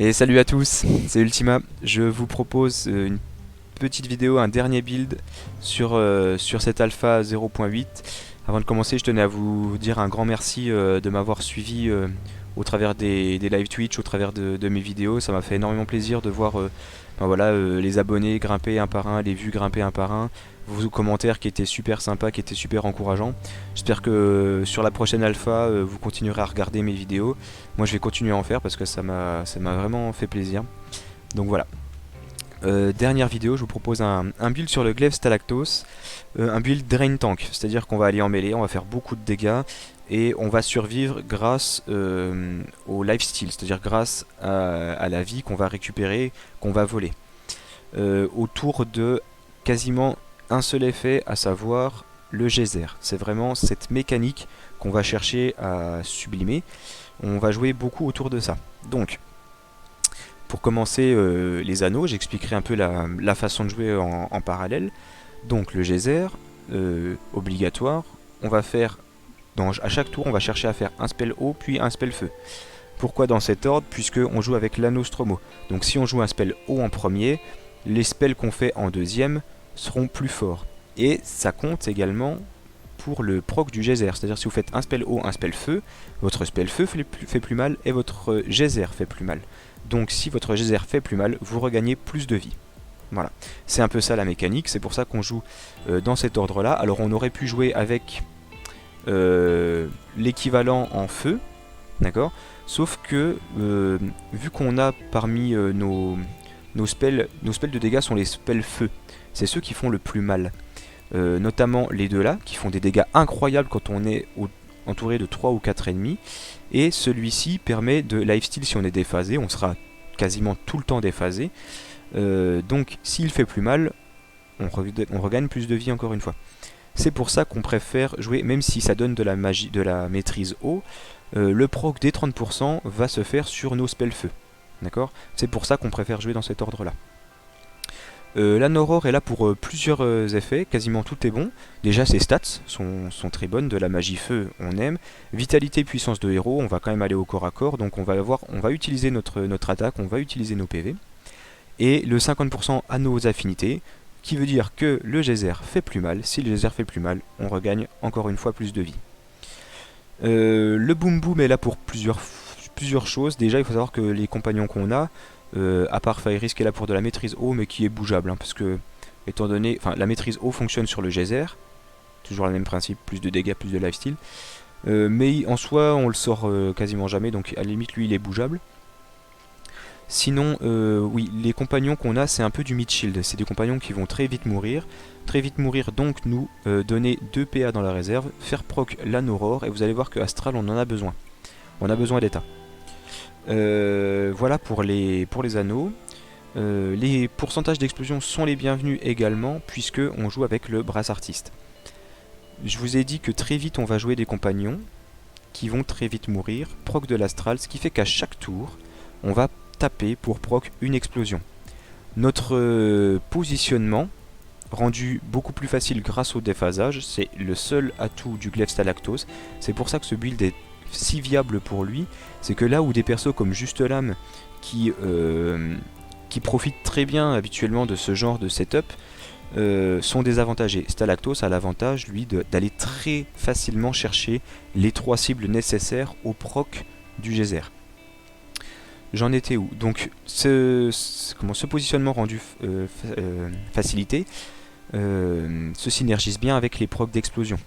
Et salut à tous, c'est Ultima. Je vous propose une petite vidéo, un dernier build sur cette alpha 0.8. Avant de commencer, je tenais à vous dire un grand merci de m'avoir suivi au travers des live Twitch, au travers de mes vidéos. Ça m'a fait énormément plaisir de voir les abonnés grimper un par un, les vues grimper un par un, vos commentaires qui étaient super sympas, qui étaient super encourageants. J'espère que sur la prochaine alpha, vous continuerez à regarder mes vidéos. Moi je vais continuer à en faire parce que ça m'a vraiment fait plaisir. Donc voilà. Dernière vidéo, je vous propose un build sur le glaive Stalactos, un build Drain Tank, c'est-à-dire qu'on va aller en mêlée, on va faire beaucoup de dégâts et on va survivre grâce au lifesteal, c'est-à-dire grâce à la vie qu'on va récupérer, qu'on va voler. Autour de quasiment un seul effet, à savoir le geyser. C'est vraiment cette mécanique qu'on va chercher à sublimer. On va jouer beaucoup autour de ça. Donc, pour commencer les anneaux, j'expliquerai un peu la façon de jouer en parallèle. Donc le geyser, obligatoire, on va faire, à chaque tour on va chercher à faire un spell eau puis un spell feu. Pourquoi dans cet ordre? Puisque on joue avec l'anneau Stromo. Donc si on joue un spell eau en premier, les spells qu'on fait en deuxième seront plus forts. Et ça compte également pour le proc du geyser. C'est-à-dire si vous faites un spell eau, un spell feu, votre spell feu fait plus mal et votre geyser fait plus mal. Donc si votre geyser fait plus mal, vous regagnez plus de vie. Voilà, c'est un peu ça la mécanique, c'est pour ça qu'on joue dans cet ordre-là. Alors on aurait pu jouer avec l'équivalent en feu, d'accord? Sauf que, vu qu'on a parmi nos spells de dégâts sont les spells feu. C'est ceux qui font le plus mal. Notamment les deux là, qui font des dégâts incroyables quand on est entouré de 3 ou 4 ennemis. Et celui-ci permet de lifesteal si on est déphasé, on sera quasiment tout le temps déphasé. Donc s'il fait plus mal, on regagne plus de vie encore une fois. C'est pour ça qu'on préfère jouer, même si ça donne de la magie, de la maîtrise eau, le proc des 30% va se faire sur nos spells feu. D'accord? C'est pour ça qu'on préfère jouer dans cet ordre là. L'Anorore est là pour plusieurs effets, quasiment tout est bon. Déjà ses stats sont très bonnes, de la magie feu on aime. Vitalité, puissance de héros, on va quand même aller au corps à corps, donc on va utiliser notre attaque, on va utiliser nos PV. Et le 50% à nos affinités, qui veut dire que le geyser fait plus mal. Si le geyser fait plus mal, on regagne encore une fois plus de vie. Le boom boom est là pour plusieurs choses. Déjà il faut savoir que les compagnons qu'on a, à part Fire Risk est là pour de la maîtrise eau mais qui est bougeable, hein, parce que étant donné, la maîtrise eau fonctionne sur le geyser, toujours le même principe, plus de dégâts, plus de lifesteal, mais en soi on le sort quasiment jamais, donc à la limite lui il est bougeable. Sinon, oui, les compagnons qu'on a, c'est un peu du mid-shield. C'est des compagnons qui vont très vite mourir. Très vite mourir, donc nous donner 2 PA dans la réserve, faire proc l'Anorore, et vous allez voir que Astral, on en a besoin. On a besoin d'état. Voilà pour les anneaux. Les pourcentages d'explosion sont les bienvenus également, puisque on joue avec le brass artiste. Je vous ai dit que très vite, on va jouer des compagnons qui vont très vite mourir, proc de l'Astral, ce qui fait qu'à chaque tour, on va taper pour proc une explosion. Notre positionnement, rendu beaucoup plus facile grâce au déphasage, c'est le seul atout du glaive Stalactos. C'est pour ça que ce build est si viable pour lui, c'est que là où des persos comme Juste Lame qui profitent très bien habituellement de ce genre de setup sont désavantagés. Stalactos a l'avantage lui d'aller très facilement chercher les 3 cibles nécessaires au proc du geyser. J'en étais où? Donc ce positionnement rendu facilité se synergise bien avec les procs d'explosion.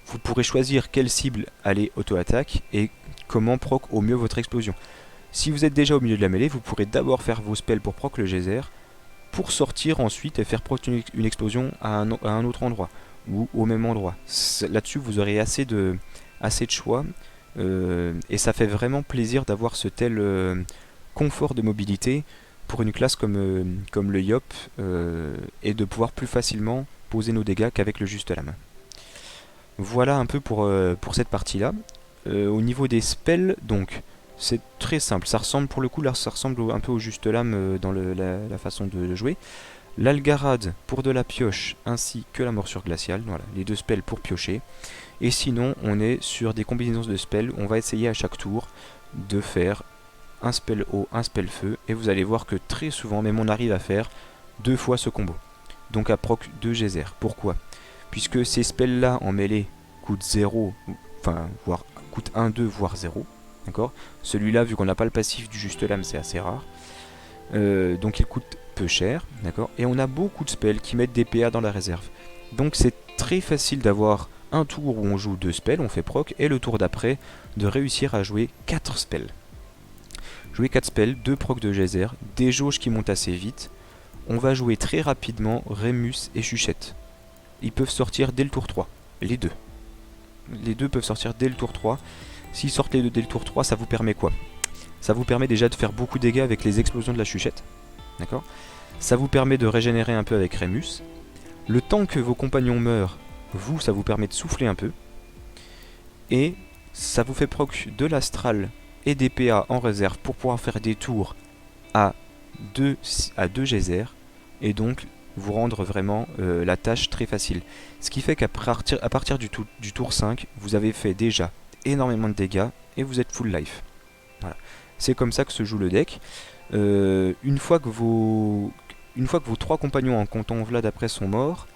Vous pourrez choisir quelle cible aller auto-attaque et comment proc au mieux votre explosion. Si vous êtes déjà au milieu de la mêlée, vous pourrez d'abord faire vos spells pour proc le geyser, pour sortir ensuite et faire proc une explosion à un autre endroit, ou au même endroit. Là-dessus vous aurez assez de choix, et ça fait vraiment plaisir d'avoir ce tel confort de mobilité pour une classe comme le Yop, et de pouvoir plus facilement poser nos dégâts qu'avec le Juste Lame. Voilà un peu pour cette partie là. Au niveau des spells, donc c'est très simple, ça ressemble pour le coup là, ça ressemble un peu au Juste Lame dans la façon de jouer. L'Algarade pour de la pioche ainsi que la morsure glaciale, voilà, les deux spells pour piocher. Et sinon on est sur des combinaisons de spells, on va essayer à chaque tour de faire un spell eau, un spell feu, et vous allez voir que très souvent, même on arrive à faire 2 fois ce combo. Donc à proc 2 geyser. Pourquoi? Puisque ces spells là en mêlée coûtent 0, enfin voire coûtent 1, 2, voire 0. D'accord. Celui-là, vu qu'on n'a pas le passif du juste lame, c'est assez rare. Donc il coûte peu cher, d'accord. Et on a beaucoup de spells qui mettent des PA dans la réserve. Donc c'est très facile d'avoir un tour où on joue 2 spells, on fait proc, et le tour d'après de réussir à jouer 4 spells. Jouer 4 spells, 2 proc de geyser, des jauges qui montent assez vite. On va jouer très rapidement Rémus et Chuchette. Ils peuvent sortir dès le tour 3, les deux. Les deux peuvent sortir dès le tour 3. S'ils sortent les deux dès le tour 3, ça vous permet quoi? Ça vous permet déjà de faire beaucoup de dégâts avec les explosions de la Chuchette. D'accord. Ça vous permet de régénérer un peu avec Rémus. Le temps que vos compagnons meurent, vous, ça vous permet de souffler un peu. Et ça vous fait proc de l'astral et des PA en réserve pour pouvoir faire des tours à 2 geysers. Et donc vous rendre vraiment la tâche très facile. Ce qui fait qu'à partir du tour 5, vous avez fait déjà énormément de dégâts et vous êtes full life. Voilà. C'est comme ça que se joue le deck. Une fois que vos 3 compagnons en comptant Vlad après sont morts,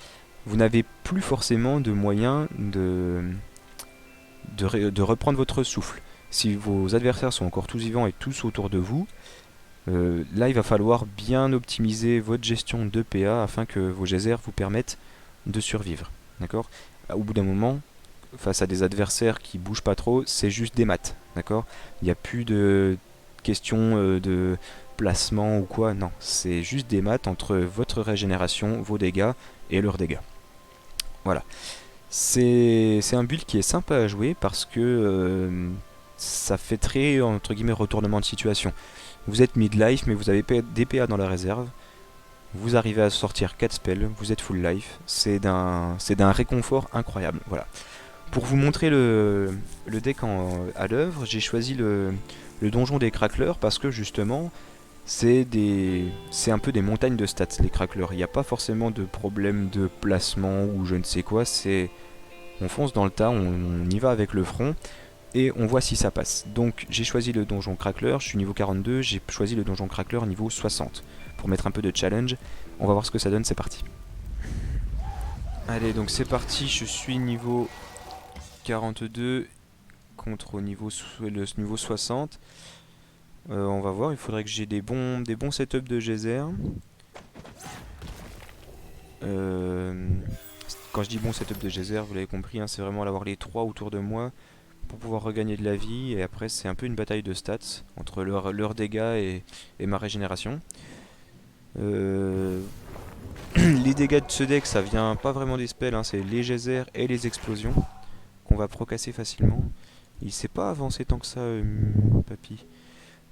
vous n'avez plus forcément de moyen de reprendre votre souffle. Si vos adversaires sont encore tous vivants et tous autour de vous, là il va falloir bien optimiser votre gestion de PA afin que vos geysers vous permettent de survivre. D'accord. Au bout d'un moment, face à des adversaires qui bougent pas trop, c'est juste des maths. D'accord. Il n'y a plus de question de placement ou quoi, non. C'est juste des maths entre votre régénération, vos dégâts et leurs dégâts. Voilà. C'est un build qui est sympa à jouer parce que ça fait très, entre guillemets, retournement de situation. Vous êtes mid-life, mais vous avez des PA dans la réserve. Vous arrivez à sortir 4 spells, vous êtes full life. C'est d'un réconfort incroyable. Voilà. Pour vous montrer le deck à l'œuvre, j'ai choisi le donjon des cracklers parce que justement, c'est un peu des montagnes de stats, les cracklers. Il n'y a pas forcément de problème de placement ou je ne sais quoi. On fonce dans le tas, on y va avec le front et on voit si ça passe. Donc j'ai choisi le donjon crackler, je suis niveau 42, j'ai choisi le donjon crackler niveau 60 pour mettre un peu de challenge. On va voir ce que ça donne, c'est parti. Allez, donc c'est parti, je suis niveau 42 contre le niveau 60. On va voir, il faudrait que j'ai des bons setups de geyser. Quand je dis bon setup de geyser, vous l'avez compris, hein, c'est vraiment d'avoir les 3 autour de moi pour pouvoir regagner de la vie. Et après, c'est un peu une bataille de stats entre leurs dégâts et ma régénération. Les dégâts de ce deck, ça vient pas vraiment des spells, hein, c'est les geysers et les explosions qu'on va procasser facilement. Il s'est pas avancé tant que ça, papy.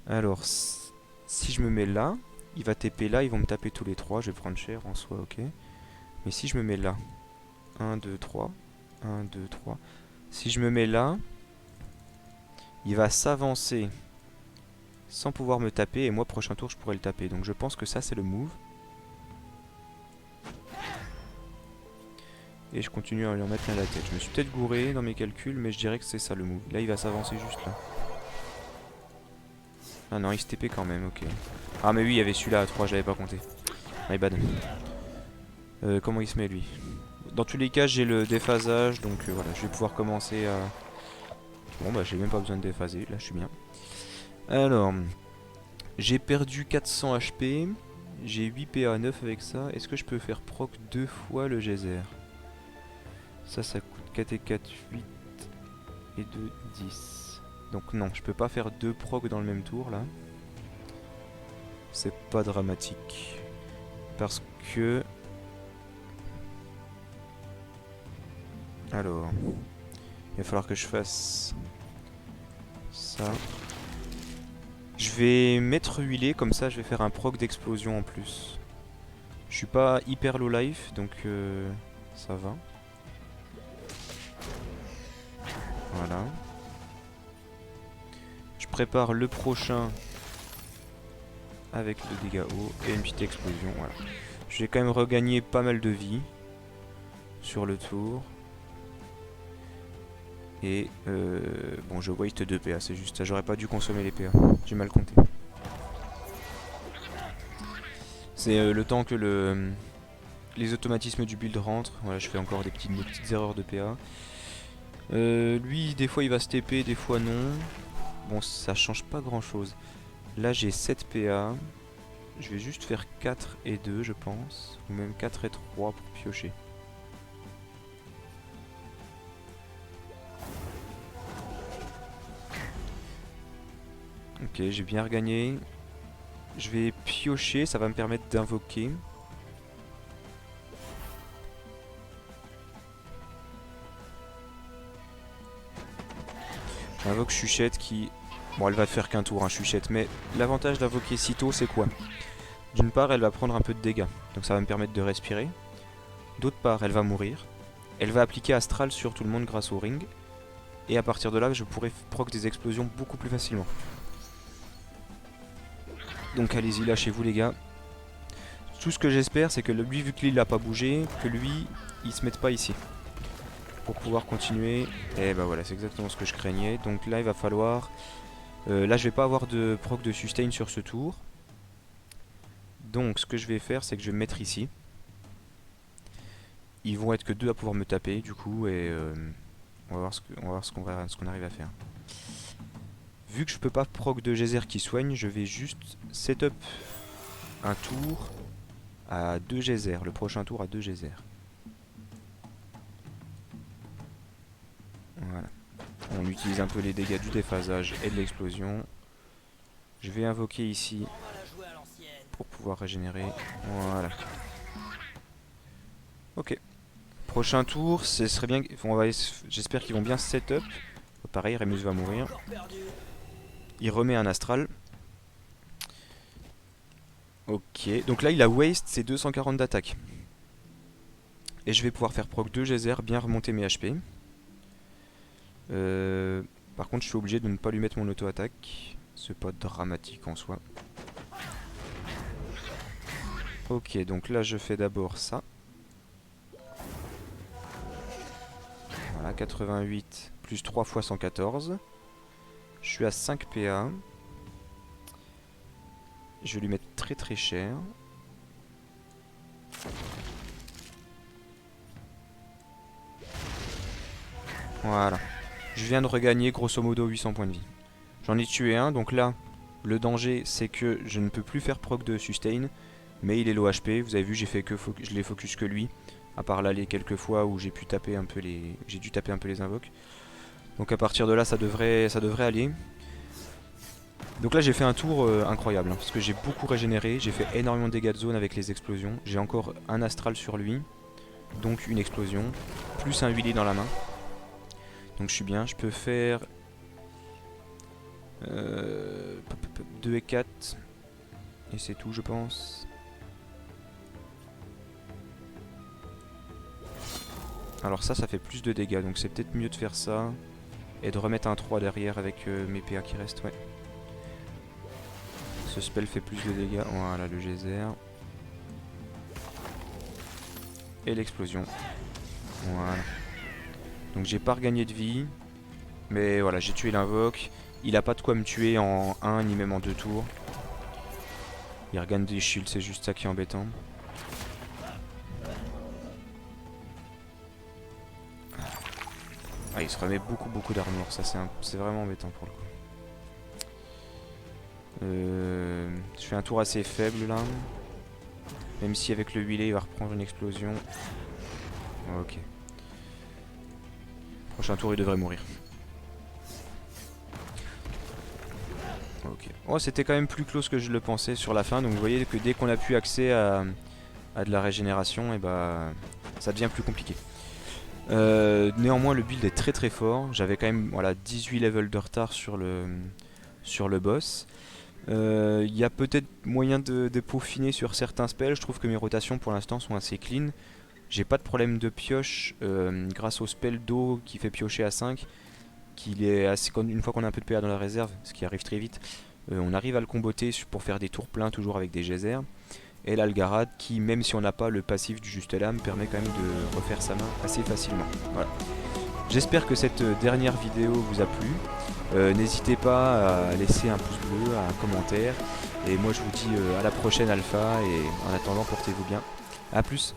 Alors, si je me mets là, il va TP là, ils vont me taper tous les 3, je vais prendre cher en soi, ok. Mais si je me mets là, 1, 2, 3, 1, 2, 3. Si je me mets là, il va s'avancer sans pouvoir me taper, et moi prochain tour je pourrais le taper. Donc je pense que ça c'est le move. Et je continue à lui en mettre plein la tête. Je me suis peut-être gouré dans mes calculs, mais je dirais que c'est ça le move. Là il va s'avancer juste là. Ah non, il se TP quand même, ok. Ah mais oui, il y avait celui-là à 3, j'avais pas compté. My bad. Comment il se met lui? Dans tous les cas, j'ai le déphasage, donc voilà, je vais pouvoir commencer à... Bon bah j'ai même pas besoin de déphaser, là je suis bien. Alors, j'ai perdu 400 HP, j'ai 8 PA 9 avec ça. Est-ce que je peux faire proc 2 fois le geyser? Ça coûte 4 et 4, 8 et 2, 10. Donc non, je peux pas faire 2 proc dans le même tour là. C'est pas dramatique. Parce que... Alors... Il va falloir que je fasse... ça. Je vais mettre huilé, comme ça je vais faire un proc d'explosion en plus. Je suis pas hyper low life, donc ça va. Voilà. Je prépare le prochain avec le dégât haut et une petite explosion. Voilà. Je vais quand même regagner pas mal de vie sur le tour. Et bon, je waste 2 PA, c'est juste ça, j'aurais pas dû consommer les PA, j'ai mal compté. C'est le temps que les automatismes du build rentrent. Voilà, je fais encore des petites erreurs de PA. Lui, des fois il va se TP, des fois non. Bon, ça change pas grand chose. Là, j'ai 7 PA. Je vais juste faire 4 et 2, je pense. Ou même 4 et 3 pour piocher. Ok, j'ai bien regagné. Je vais piocher, ça va me permettre d'invoquer. J'invoque Chuchette qui... Bon, elle va faire qu'un tour, hein, Chuchette. Mais l'avantage d'invoquer sitôt, c'est quoi? D'une part, elle va prendre un peu de dégâts. Donc ça va me permettre de respirer. D'autre part, elle va mourir. Elle va appliquer Astral sur tout le monde grâce au ring. Et à partir de là, je pourrai proc des explosions beaucoup plus facilement. Donc allez-y, lâchez-vous les gars. Tout ce que j'espère, c'est que lui, vu que l'île n'a pas bougé, que lui, il se mette pas ici. Pour pouvoir continuer. Et bah voilà, c'est exactement ce que je craignais. Donc là, il va falloir... là, je vais pas avoir de proc de sustain sur ce tour. Donc ce que je vais faire, c'est que je vais me mettre ici. Ils vont être que 2 à pouvoir me taper, du coup, et... on va voir ce qu'on arrive à faire. Vu que je peux pas proc de geyser qui soigne, je vais juste setup un tour à 2 geysers. Le prochain tour à 2 geysers. Voilà. On utilise un peu les dégâts du déphasage et de l'explosion. Je vais invoquer ici pour pouvoir régénérer. Voilà. Ok. Prochain tour, ce serait bien. J'espère qu'ils vont bien setup. Pareil, Remus va mourir. Il remet un astral. Ok, donc là il a waste ses 240 d'attaque. Et je vais pouvoir faire proc 2 geysers, bien remonter mes HP. Par contre je suis obligé de ne pas lui mettre mon auto-attaque. C'est pas dramatique en soi. Ok, donc là je fais d'abord ça. Voilà, 88 plus 3 fois 114. Je suis à 5 PA. Je vais lui mettre très très cher. Voilà. Je viens de regagner grosso modo 800 points de vie. J'en ai tué un, donc là, le danger c'est que je ne peux plus faire proc de sustain. Mais il est low HP, vous avez vu, je l'ai focus que lui. À part là les quelques fois où j'ai pu taper un peu les. J'ai dû taper un peu les invoques. Donc à partir de là ça devrait aller. Donc là j'ai fait un tour incroyable, hein, parce que j'ai beaucoup régénéré, j'ai fait énormément de dégâts de zone avec les explosions. J'ai encore un astral sur lui, donc une explosion, plus un huilé dans la main. Donc je suis bien, je peux faire 2 et 4, et c'est tout je pense. Alors ça fait plus de dégâts, donc c'est peut-être mieux de faire ça, et de remettre un 3 derrière avec mes PA qui restent, ouais. Ce spell fait plus de dégâts. Voilà le geyser. Et l'explosion. Voilà. Donc j'ai pas regagné de vie. Mais voilà, j'ai tué l'invoque. Il a pas de quoi me tuer en 1 ni même en 2 tours. Il regagne des shields, c'est juste ça qui est embêtant. Ah, il se remet beaucoup d'armure. Ça c'est vraiment embêtant pour le coup. Je fais un tour assez faible là. Même si avec le huilé il va reprendre une explosion. Ok. Prochain tour il devrait mourir. Ok. Oh, c'était quand même plus close que je le pensais sur la fin. Donc vous voyez que dès qu'on a pu accès à de la régénération, et bah ça devient plus compliqué. Néanmoins le build est très fort. J'avais quand même voilà, 18 levels de retard sur le boss. Il y a peut-être moyen de peaufiner sur certains spells. Je trouve que mes rotations pour l'instant sont assez clean. J'ai pas de problème de pioche grâce au spell d'eau qui fait piocher à 5. Une fois qu'on a un peu de PA dans la réserve, ce qui arrive très vite, on arrive à le comboter pour faire des tours pleins toujours avec des geysers. Et l'Algarade qui, même si on n'a pas le passif du Juste Lame, permet quand même de refaire sa main assez facilement. Voilà. J'espère que cette dernière vidéo vous a plu. N'hésitez pas à laisser un pouce bleu, un commentaire. Et moi je vous dis à la prochaine alpha et en attendant portez-vous bien. A plus.